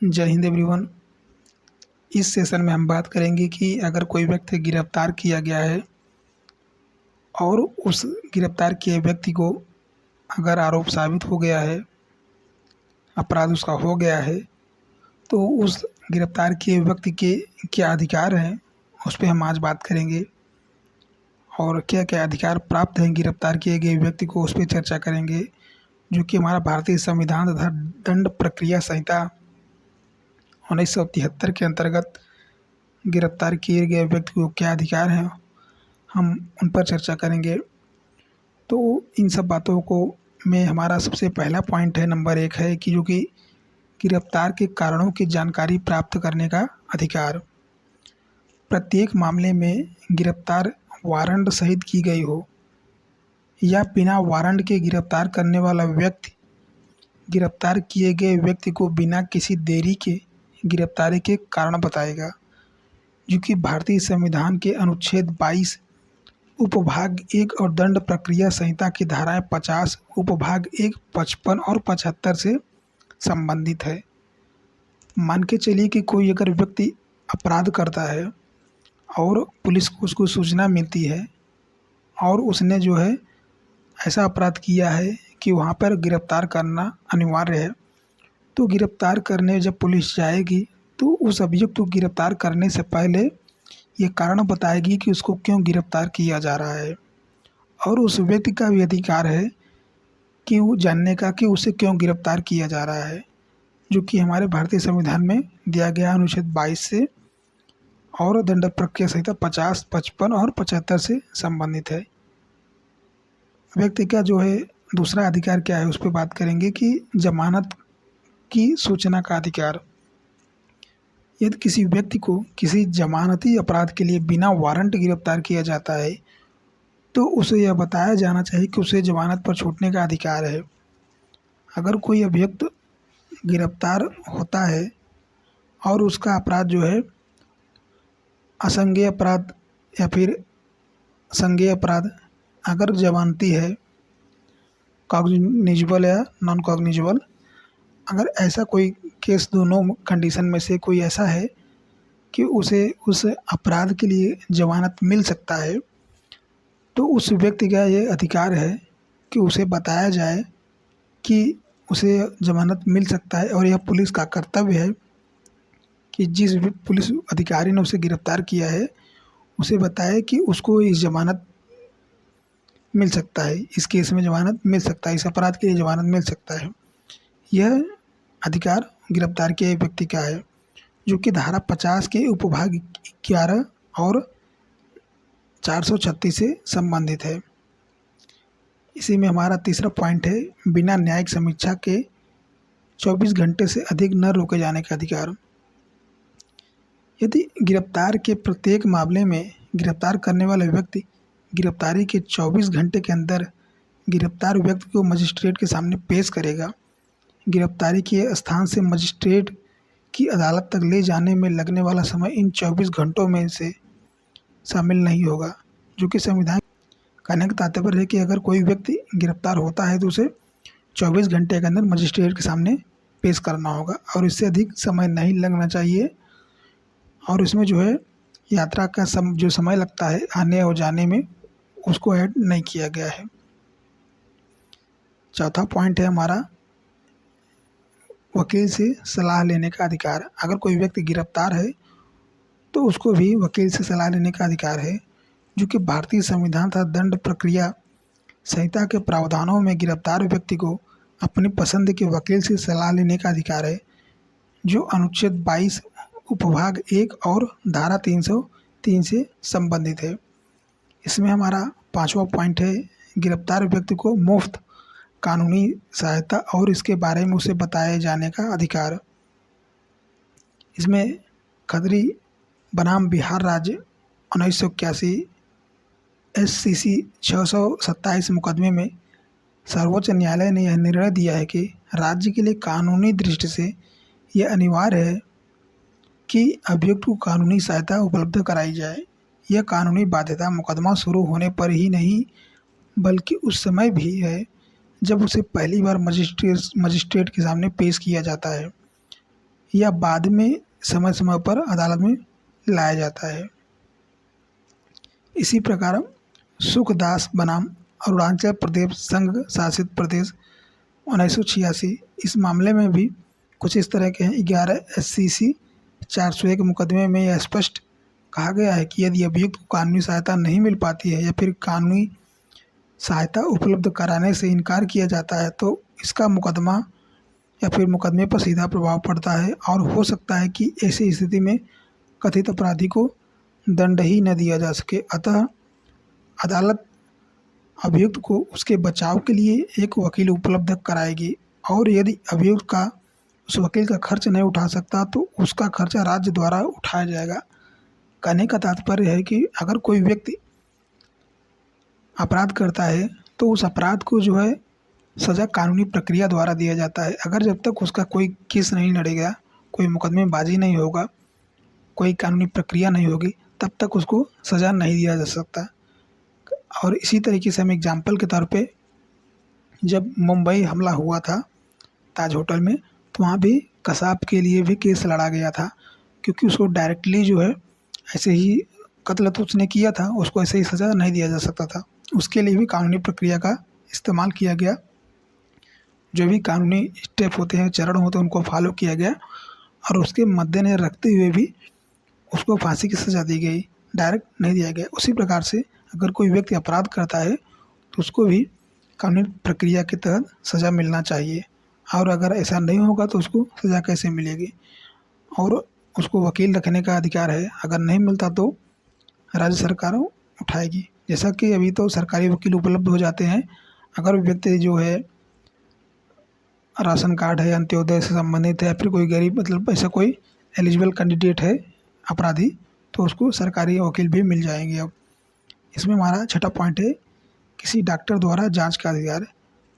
जय हिंद एवरीवन। इस सेशन में हम बात करेंगे कि अगर कोई व्यक्ति गिरफ्तार किया गया है और उस गिरफ्तार किए व्यक्ति को अगर आरोप साबित हो गया है, अपराध उसका हो गया है, तो उस गिरफ्तार किए व्यक्ति के क्या अधिकार हैं उस पर हम आज बात करेंगे और क्या क्या अधिकार प्राप्त हैं गिरफ्तार किए गए व्यक्ति को, उस पर चर्चा करेंगे, जो कि हमारा भारतीय संविधान तथा दंड प्रक्रिया संहिता 1973 के अंतर्गत गिरफ्तार किए गए व्यक्ति को क्या अधिकार हैं, हम उन पर चर्चा करेंगे। तो इन सब बातों को में हमारा सबसे पहला पॉइंट है, नंबर 1 है कि जो कि गिरफ्तार के कारणों की जानकारी प्राप्त करने का अधिकार। प्रत्येक मामले में गिरफ्तार वारंट सहित की गई हो या बिना वारंट के गिरफ्तार करने वाला व्यक्ति गिरफ्तार किए गए व्यक्ति को बिना किसी देरी के गिरफ्तारी के कारण बताएगा, जो कि भारतीय संविधान के अनुच्छेद 22 उपभाग 1 और दंड प्रक्रिया संहिता की धाराएं 50 उपभाग 1, 55 और 75 से संबंधित है। मान के चलिए कि कोई अगर व्यक्ति अपराध करता है और पुलिस को उसको सूचना मिलती है और उसने जो है ऐसा अपराध किया है कि वहाँ पर गिरफ्तार करना अनिवार्य है, तो गिरफ्तार करने जब पुलिस जाएगी तो उस अभियुक्त को गिरफ्तार करने से पहले ये कारण बताएगी कि उसको क्यों गिरफ्तार किया जा रहा है, और उस व्यक्ति का भी अधिकार है कि वो जानने का कि उसे क्यों गिरफ्तार किया जा रहा है, जो कि हमारे भारतीय संविधान में दिया गया अनुच्छेद 22 से और दंड प्रक्रिया संहिता 50, 55 और 75 से संबंधित है। व्यक्ति का जो है दूसरा अधिकार क्या है उस पर बात करेंगे कि जमानत की सूचना का अधिकार। यदि किसी व्यक्ति को किसी जमानती अपराध के लिए बिना वारंट गिरफ्तार किया जाता है तो उसे यह बताया जाना चाहिए कि उसे जमानत पर छूटने का अधिकार है। अगर कोई अभियुक्त गिरफ्तार होता है और उसका अपराध जो है असंज्ञेय अपराध या फिर संज्ञेय अपराध अगर जमानती है, कॉग्निजेबल या नॉन कॉग्निजेबल, अगर ऐसा कोई केस दोनों कंडीशन में से कोई ऐसा है कि उसे उस अपराध के लिए जमानत मिल सकता है, तो उस व्यक्ति का ये अधिकार है कि उसे बताया जाए कि उसे जमानत मिल सकता है, और यह पुलिस का कर्तव्य है कि जिस भी पुलिस अधिकारी ने उसे गिरफ्तार किया है उसे बताए कि उसको इस जमानत मिल सकता है, इस केस में जमानत मिल सकता है, इस अपराध के लिए जमानत मिल सकता है। यह अधिकार गिरफ्तार किए व्यक्ति का है, जो कि धारा 50 के उपभाग 11 और 436 से संबंधित है। इसी में हमारा तीसरा पॉइंट है, बिना न्यायिक समीक्षा के 24 घंटे से अधिक न रोके जाने का अधिकार। यदि गिरफ्तार के प्रत्येक मामले में गिरफ्तार करने वाला व्यक्ति गिरफ्तारी के 24 घंटे के अंदर गिरफ्तार व्यक्ति को मजिस्ट्रेट के सामने पेश करेगा, गिरफ्तारी के स्थान से मजिस्ट्रेट की अदालत तक ले जाने में लगने वाला समय इन 24 घंटों में से शामिल नहीं होगा, जो कि संविधान कहने का तात्पर्य है कि अगर कोई व्यक्ति गिरफ्तार होता है तो उसे 24 घंटे के अंदर मजिस्ट्रेट के सामने पेश करना होगा और इससे अधिक समय नहीं लगना चाहिए। और इसमें जो है यात्रा का जो समय लगता है आने और जाने में, उसको ऐड नहीं किया गया है। चौथा पॉइंट है हमारा वकील से सलाह लेने का अधिकार। अगर कोई व्यक्ति गिरफ्तार है तो उसको भी वकील से सलाह लेने का अधिकार है, जो कि भारतीय संविधान तथा दंड प्रक्रिया संहिता के प्रावधानों में गिरफ्तार व्यक्ति को अपनी पसंद के वकील से सलाह लेने का अधिकार है, जो अनुच्छेद 22 उपभाग 1 और धारा 303 से संबंधित है। इसमें हमारा पांचवा पॉइंट है, गिरफ्तार व्यक्ति को मुफ्त कानूनी सहायता और इसके बारे में उसे बताए जाने का अधिकार। इसमें खदरी बनाम बिहार राज्य 1981 SCC 627 मुकदमे में सर्वोच्च न्यायालय ने यह निर्णय दिया है कि राज्य के लिए कानूनी दृष्टि से यह अनिवार्य है कि अभियुक्त को कानूनी सहायता उपलब्ध कराई जाए। यह कानूनी बाध्यता मुकदमा शुरू होने पर ही नहीं बल्कि उस समय भी है जब उसे पहली बार मजिस्ट्रेट के सामने पेश किया जाता है। या बाद में समय समय पर अदालत में लाया जाता है। इसी प्रकार सुखदास बनाम अरुणाचल प्रदेश संघ शासित प्रदेश 1986, इस मामले में भी कुछ इस तरह के हैं। 11 SCC 401 मुकदमे में यह स्पष्ट कहा गया है कि यदि अभियुक्त को कानूनी सहायता नहीं मिल पाती है या फिर कानूनी सहायता उपलब्ध कराने से इनकार किया जाता है तो इसका मुकदमा या फिर मुकदमे पर सीधा प्रभाव पड़ता है और हो सकता है कि ऐसी स्थिति में कथित अपराधी को दंड ही न दिया जा सके। अतः अदालत अभियुक्त को उसके बचाव के लिए एक वकील उपलब्ध कराएगी और यदि अभियुक्त का उस वकील का खर्च नहीं उठा सकता तो उसका खर्चा राज्य द्वारा उठाया जाएगा। कहने का तात्पर्य है कि अगर कोई व्यक्ति अपराध करता है तो उस अपराध को जो है सज़ा कानूनी प्रक्रिया द्वारा दिया जाता है। अगर जब तक उसका कोई केस नहीं लड़ेगा, कोई मुकदमेबाजी नहीं होगा, कोई कानूनी प्रक्रिया नहीं होगी, तब तक उसको सज़ा नहीं दिया जा सकता। और इसी तरीके से हम एग्जाम्पल के तौर पे जब मुंबई हमला हुआ था ताज होटल में, तो वहाँ भी कसाब के लिए भी केस लड़ा गया था, क्योंकि उसको डायरेक्टली जो है ऐसे ही कत्ल तो उसने किया था, उसको ऐसे ही सज़ा नहीं दिया जा सकता था। उसके लिए भी कानूनी प्रक्रिया का इस्तेमाल किया गया। जो भी कानूनी स्टेप होते हैं, चरण होते हैं, उनको फॉलो किया गया और उसके मद्देनजर रखते हुए भी उसको फांसी की सज़ा दी गई, डायरेक्ट नहीं दिया गया। उसी प्रकार से अगर कोई व्यक्ति अपराध करता है तो उसको भी कानूनी प्रक्रिया के तहत सज़ा मिलना चाहिए, और अगर ऐसा नहीं होगा तो उसको सज़ा कैसे मिलेगी। और उसको वकील रखने का अधिकार है, अगर नहीं मिलता तो राज्य सरकार उठाएगी। जैसा कि अभी तो सरकारी वकील उपलब्ध हो जाते हैं। अगर व्यक्ति जो है राशन कार्ड है, अंत्योदय से संबंधित है, या फिर कोई गरीब मतलब ऐसा कोई एलिजिबल कैंडिडेट है अपराधी, तो उसको सरकारी वकील भी मिल जाएंगे। अब इसमें हमारा छठा पॉइंट है किसी डॉक्टर द्वारा जांच का अधिकार।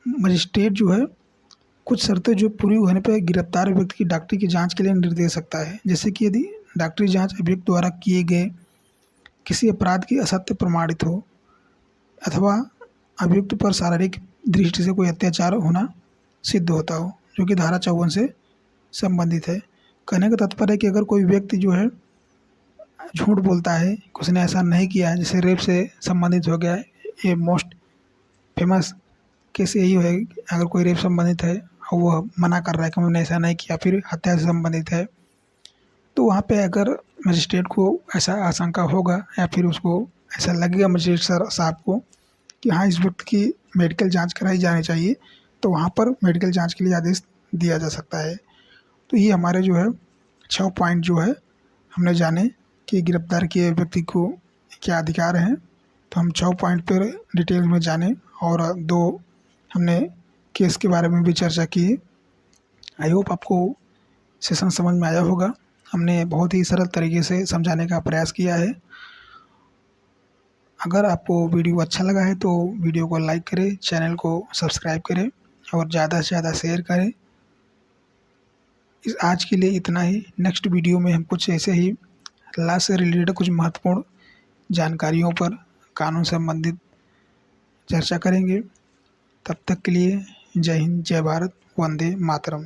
मजिस्ट्रेट जो है कुछ शर्तें जो पूरी होने पर गिरफ्तार व्यक्ति की डॉक्टरी की जांच के लिए निर्देश दे सकता है। जैसे कि यदि डॉक्टरी जांच अभियुक्त द्वारा किए गए किसी अपराध की असत्य प्रमाणित हो अथवा अभियुक्त पर शारीरिक दृष्टि से कोई अत्याचार होना सिद्ध होता हो, जो कि धारा 54 से संबंधित है। कहने का तात्पर्य है कि अगर कोई व्यक्ति जो है झूठ बोलता है कि उसने ऐसा नहीं किया है, जैसे रेप से संबंधित हो गया है, ये मोस्ट फेमस केस यही है। अगर कोई रेप संबंधित है और वो मना कर रहा है कि मैंने ऐसा नहीं किया, फिर हत्या से संबंधित है, तो वहाँ पे अगर मजिस्ट्रेट को ऐसा आशंका होगा या फिर उसको ऐसा लगेगा मजिस्ट्रेट साहब को कि हाँ इस व्यक्ति की मेडिकल जांच कराई जानी चाहिए, तो वहाँ पर मेडिकल जांच के लिए आदेश दिया जा सकता है। तो ये हमारे जो है 6 पॉइंट जो है हमने जाने कि गिरफ्तार किए व्यक्ति को क्या अधिकार हैं। तो हम 6 पॉइंट पर डिटेल में जाने और 2 हमने केस के बारे में भी चर्चा की। आई होप आपको सेशन समझ में आया होगा। हमने बहुत ही सरल तरीके से समझाने का प्रयास किया है। अगर आपको वीडियो अच्छा लगा है तो वीडियो को लाइक करें, चैनल को सब्सक्राइब करें और ज़्यादा से ज़्यादा शेयर करें। आज के लिए इतना ही। नेक्स्ट वीडियो में हम कुछ ऐसे ही लॉ से रिलेटेड कुछ महत्वपूर्ण जानकारियों पर कानून संबंधित चर्चा करेंगे। तब तक के लिए जय हिंद, जय भारत, वंदे मातरम।